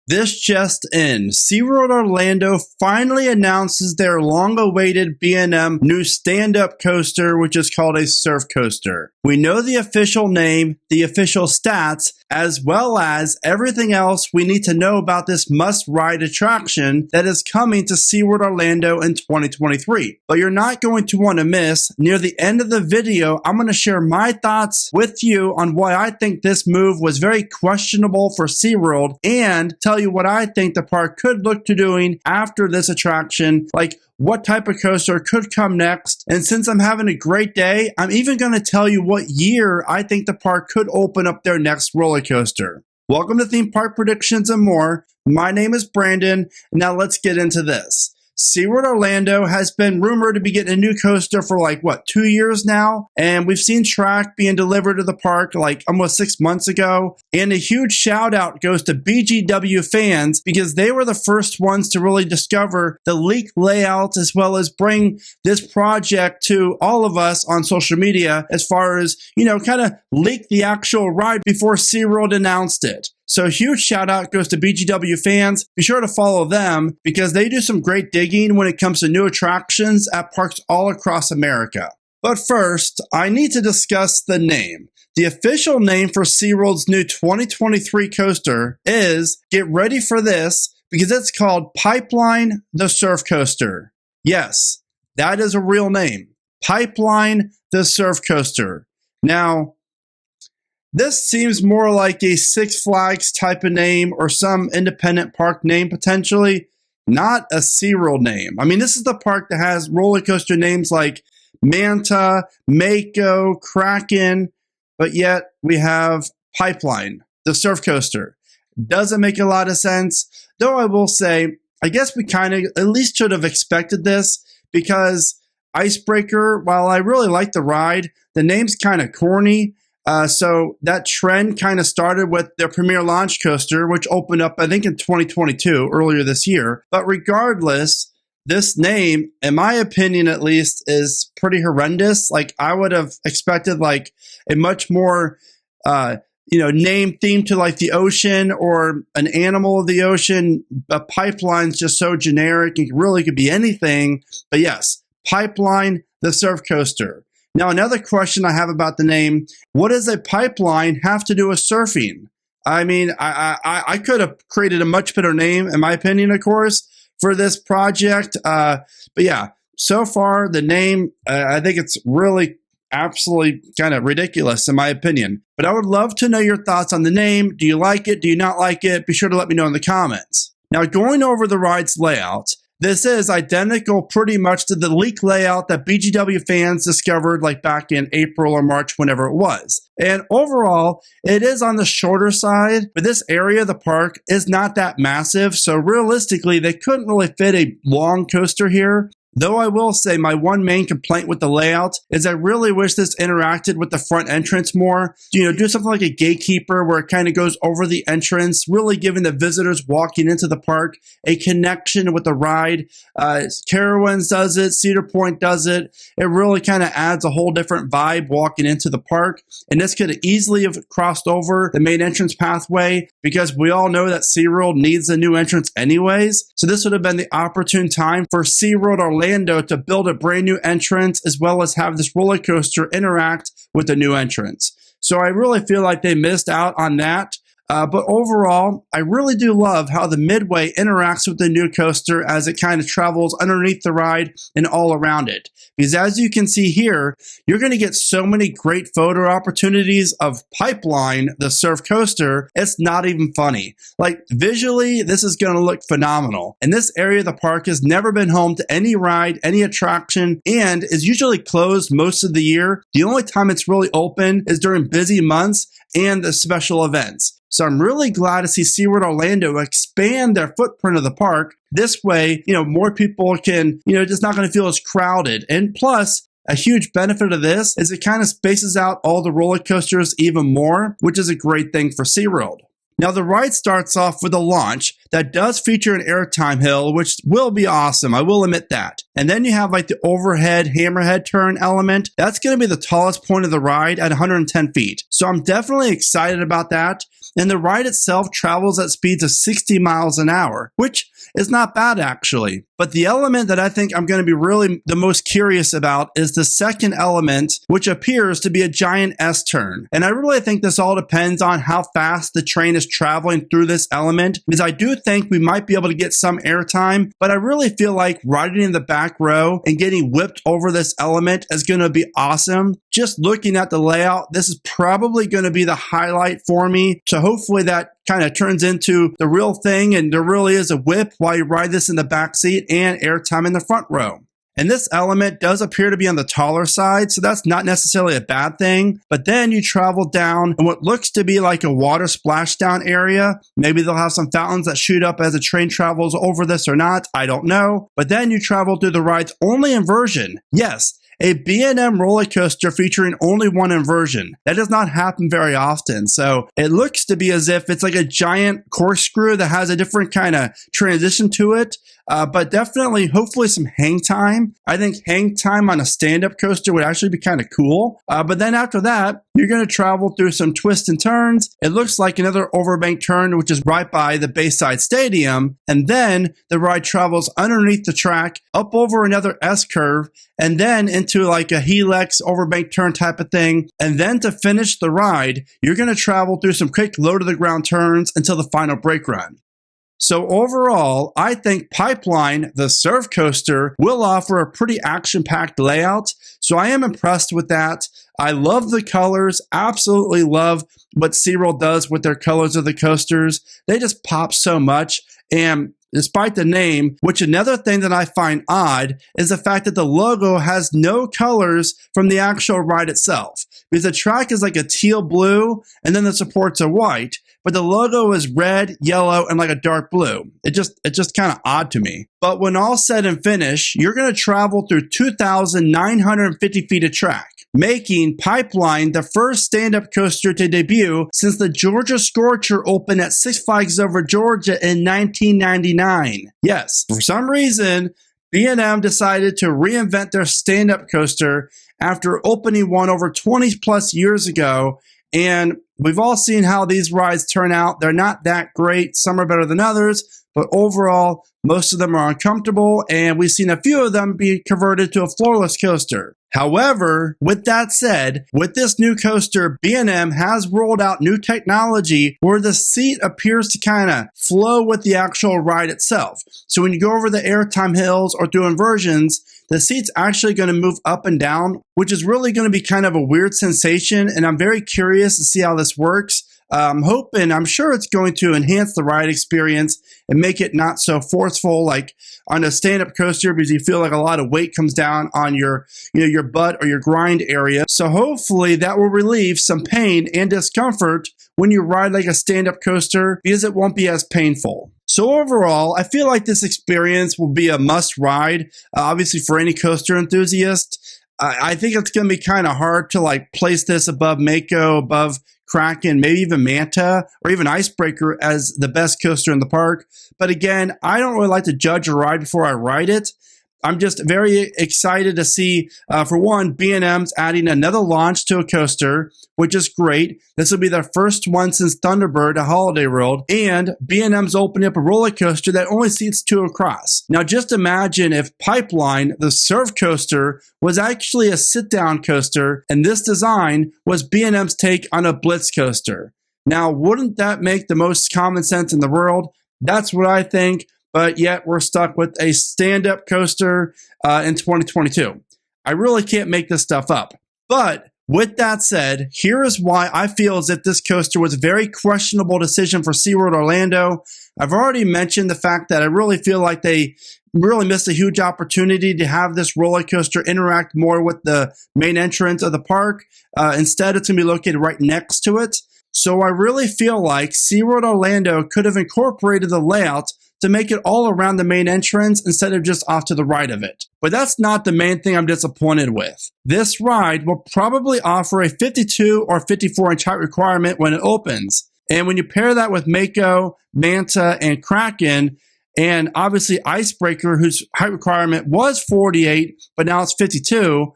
This just in, SeaWorld Orlando finally announces their long-awaited B&M new stand-up coaster, which is called a Surf Coaster. We know the official name, the official stats, as well as everything else we need to know about this must-ride attraction that is coming to SeaWorld Orlando in 2023. But you're not going to want to miss, near the end of the video, I'm going to share my thoughts with you on why I think this move was very questionable for SeaWorld, and tell you what I think the park could look to doing after this attraction, like what type of coaster could come next. And since I'm having a great day, I'm even going to tell you what year I think the park could open up their next roller coaster. Welcome to Theme Park Predictions and More. My name is Brandon. Now let's get into this. SeaWorld Orlando has been rumored to be getting a new coaster for 2 years now, and we've seen track being delivered to the park almost 6 months ago. And a huge shout out goes to BGW fans, because they were the first ones to really discover the leaked layout, as well as bring this project to all of us on social media, as far as, kind of leak the actual ride before SeaWorld announced it. So a huge shout out goes to BGW fans. Be sure to follow them, because they do some great digging when it comes to new attractions at parks all across America. But first, I need to discuss the name. The official name for SeaWorld's new 2023 coaster is, get ready for this, because it's called Pipeline the Surf Coaster. Yes, that is a real name. Pipeline the Surf Coaster. Now, this seems more like a Six Flags type of name, or some independent park name potentially, not a SeaWorld name. I mean, this is the park that has roller coaster names like Manta, Mako, Kraken, but yet we have Pipeline, the surf coaster. Doesn't make a lot of sense, though I will say, I guess we kind of at least should have expected this, because Icebreaker, while I really like the ride, the name's kind of corny. So that trend kind of started with their premier launch coaster, which opened up, I think, in 2022, earlier this year. But regardless, this name, in my opinion at least, is pretty horrendous. I would have expected a much more, name themed to the ocean or an animal of the ocean. But Pipeline's just so generic and really could be anything. But yes, Pipeline, the surf coaster. Now, another question I have about the name, what does a pipeline have to do with surfing? I mean, I could have created a much better name, in my opinion, of course, for this project. But yeah, so far, the name, I think it's really absolutely kind of ridiculous, in my opinion. But I would love to know your thoughts on the name. Do you like it? Do you not like it? Be sure to let me know in the comments. Now, going over the ride's layout, this is identical pretty much to the leak layout that BGW fans discovered back in April or March, whenever it was. And overall, it is on the shorter side, but this area of the park is not that massive, so realistically, they couldn't really fit a long coaster here. Though I will say my one main complaint with the layout is I really wish this interacted with the front entrance more. Do something like a gatekeeper where it kind of goes over the entrance, really giving the visitors walking into the park a connection with the ride. Carowinds does it, Cedar Point does it. It really kind of adds a whole different vibe walking into the park. And this could easily have crossed over the main entrance pathway, because we all know that SeaWorld needs a new entrance anyways. So this would have been the opportune time for SeaWorld Orlando to build a brand new entrance, as well as have this roller coaster interact with the new entrance. So I really feel like they missed out on that. But overall, I really do love how the midway interacts with the new coaster as it kind of travels underneath the ride and all around it. Because as you can see here, you're going to get so many great photo opportunities of Pipeline, the surf coaster. It's not even funny. Visually, this is going to look phenomenal. And this area of the park has never been home to any ride, any attraction, and is usually closed most of the year. The only time it's really open is during busy months and the special events. So I'm really glad to see SeaWorld Orlando expand their footprint of the park. This way, more people can, it's not going to feel as crowded. And plus, a huge benefit of this is it kind of spaces out all the roller coasters even more, which is a great thing for SeaWorld. Now, the ride starts off with a launch that does feature an airtime hill, which will be awesome. I will admit that. And then you have the overhead hammerhead turn element. That's going to be the tallest point of the ride at 110 feet. So I'm definitely excited about that. and the ride itself travels at speeds of 60 miles an hour, which is not bad actually. But the element that I think I'm going to be really the most curious about is the second element, which appears to be a giant S-turn. And I really think this all depends on how fast the train is traveling through this element, because I do think we might be able to get some airtime, but I really feel like riding in the back row and getting whipped over this element is going to be awesome. Just looking at the layout, this is probably going to be the highlight for me. So hopefully that kind of turns into the real thing and there really is a whip while you ride this in the back seat and airtime in the front row. And this element does appear to be on the taller side, so that's not necessarily a bad thing. But then you travel down in what looks to be like a water splashdown area. Maybe they'll have some fountains that shoot up as the train travels over this or not. I don't know. But then you travel through the ride's only inversion. Yes, a B&M roller coaster featuring only one inversion. That does not happen very often. So it looks to be as if it's like a giant corkscrew that has a different kind of transition to it. But definitely, hopefully some hang time. I think hang time on a stand-up coaster would actually be kind of cool. But then after that, you're going to travel through some twists and turns. It looks like another overbank turn, which is right by the Bayside Stadium. And then the ride travels underneath the track, up over another S-curve, and then into like a helix overbank turn type of thing. And then to finish the ride, you're going to travel through some quick low-to-the-ground turns until the final brake run. So overall, I think Pipeline, the surf coaster, will offer a pretty action-packed layout. So I am impressed with that. I love the colors, absolutely love what SeaWorld does with their colors of the coasters. They just pop so much. And despite the name, which another thing that I find odd is the fact that the logo has no colors from the actual ride itself. Because the track is like a teal blue and then the supports are white, but the logo is red, yellow, and like a dark blue. It's just kind of odd to me. But when all said and finished, you're going to travel through 2,950 feet of track, making Pipeline the first stand-up coaster to debut since the Georgia Scorcher opened at Six Flags Over Georgia in 1999. Yes, for some reason, B&M decided to reinvent their stand-up coaster after opening one over 20 plus years ago. And we've all seen how these rides turn out. They're not that great. Some are better than others, but overall, most of them are uncomfortable, and we've seen a few of them be converted to a floorless coaster. However, with that said, with this new coaster, B&M has rolled out new technology where the seat appears to kind of flow with the actual ride itself. So when you go over the airtime hills or through inversions, the seat's actually going to move up and down, which is really going to be kind of a weird sensation, and I'm very curious to see how this works. I'm sure it's going to enhance the ride experience and make it not so forceful like on a stand-up coaster, because you feel like a lot of weight comes down on your butt or your grind area. So hopefully that will relieve some pain and discomfort when you ride like a stand-up coaster, because it won't be as painful. So overall, I feel like this experience will be a must ride, obviously for any coaster enthusiast. I think it's going to be kind of hard to like place this above Mako, above Kraken, maybe even Manta, or even Icebreaker as the best coaster in the park. But again, I don't really like to judge a ride before I ride it. I'm just very excited to see, for one, B&M's adding another launch to a coaster, which is great. This will be their first one since Thunderbird at Holiday World, and B&M's opening up a roller coaster that only seats 2 across. Now, just imagine if Pipeline, the surf coaster, was actually a sit-down coaster, and this design was B&M's take on a Blitz coaster. Now, wouldn't that make the most common sense in the world? That's what I think. But yet we're stuck with a stand-up coaster in 2022. I really can't make this stuff up. But with that said, here is why I feel as if this coaster was a very questionable decision for SeaWorld Orlando. I've already mentioned the fact that I really feel like they really missed a huge opportunity to have this roller coaster interact more with the main entrance of the park. Instead, it's going to be located right next to it. So I really feel like SeaWorld Orlando could have incorporated the layout to make it all around the main entrance instead of just off to the right of it. But that's not the main thing I'm disappointed with. This ride will probably offer a 52 or 54-inch height requirement when it opens. And when you pair that with Mako, Manta, and Kraken, and obviously Icebreaker, whose height requirement was 48, but now it's 52,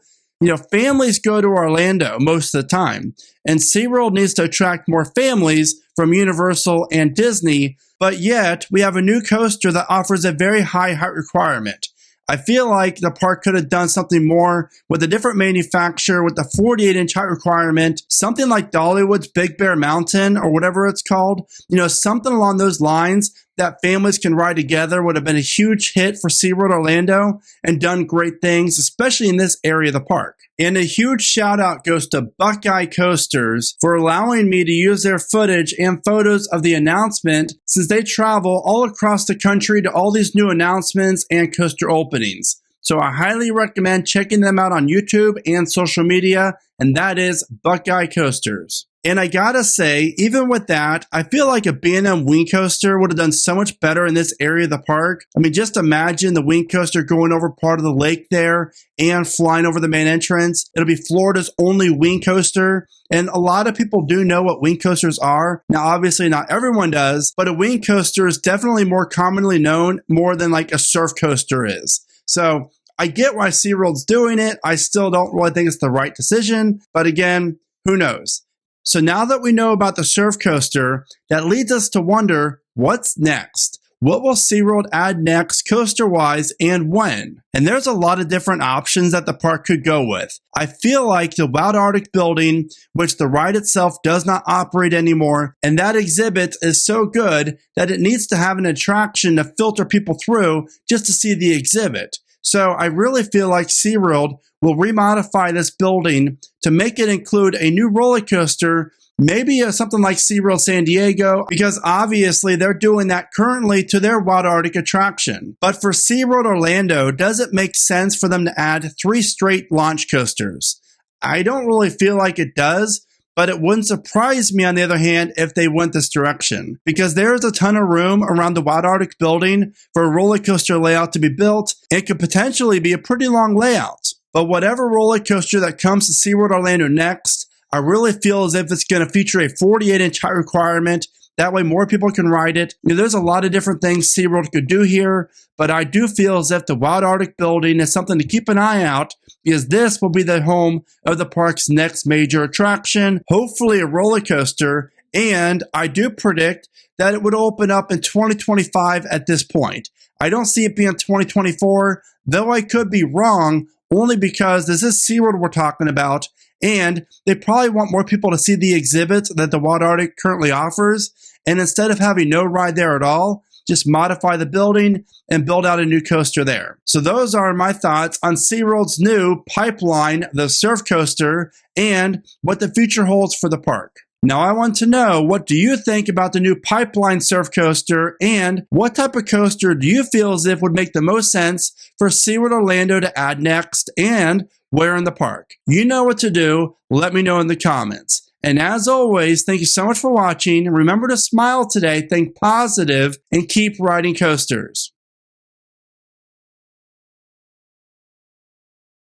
Families go to Orlando most of the time, and SeaWorld needs to attract more families from Universal and Disney, but yet we have a new coaster that offers a very high height requirement. I feel like the park could have done something more with a different manufacturer with the 48-inch height requirement, something like Dollywood's Big Bear Mountain or whatever it's called. Something along those lines that families can ride together would have been a huge hit for SeaWorld Orlando and done great things, especially in this area of the park. And a huge shout out goes to Buckeye Coasters for allowing me to use their footage and photos of the announcement, since they travel all across the country to all these new announcements and coaster openings. So I highly recommend checking them out on YouTube and social media, and that is Buckeye Coasters. And I gotta say, even with that, I feel like a B&M wing coaster would have done so much better in this area of the park. I mean, just imagine the wing coaster going over part of the lake there and flying over the main entrance. It'll be Florida's only wing coaster. And a lot of people do know what wing coasters are. Now, obviously not everyone does, but a wing coaster is definitely more commonly known more than like a surf coaster is. So I get why SeaWorld's doing it. I still don't really think it's the right decision, but again, who knows? So now that we know about the surf coaster, that leads us to wonder, what's next? What will SeaWorld add next coaster-wise and when? And there's a lot of different options that the park could go with. I feel like the Wild Arctic building, which the ride itself does not operate anymore, and that exhibit is so good that it needs to have an attraction to filter people through just to see the exhibit. So I really feel like SeaWorld will remodify this building to make it include a new roller coaster, maybe something like SeaWorld San Diego, because obviously they're doing that currently to their Wild Arctic attraction. But for SeaWorld Orlando, does it make sense for them to add 3 straight launch coasters? I don't really feel like it does, but it wouldn't surprise me, on the other hand, if they went this direction, because there's a ton of room around the Wild Arctic building for a roller coaster layout to be built. It could potentially be a pretty long layout. But whatever roller coaster that comes to SeaWorld Orlando next, I really feel as if it's going to feature a 48-inch height requirement. That way more people can ride it. There's a lot of different things SeaWorld could do here, but I do feel as if the Wild Arctic building is something to keep an eye out, because this will be the home of the park's next major attraction, hopefully a roller coaster, and I do predict that it would open up in 2025 at this point. I don't see it being 2024, though I could be wrong, only because this is SeaWorld we're talking about, and they probably want more people to see the exhibits that the Wild Arctic currently offers, and instead of having no ride there at all, just modify the building and build out a new coaster there. So those are my thoughts on SeaWorld's new Pipeline, the surf coaster, and what the future holds for the park. Now I want to know, what do you think about the new Pipeline surf coaster, and what type of coaster do you feel as if would make the most sense for SeaWorld Orlando to add next, and where in the park? You know what to do. Let me know in the comments. And as always, thank you so much for watching. Remember to smile today, think positive, and keep riding coasters.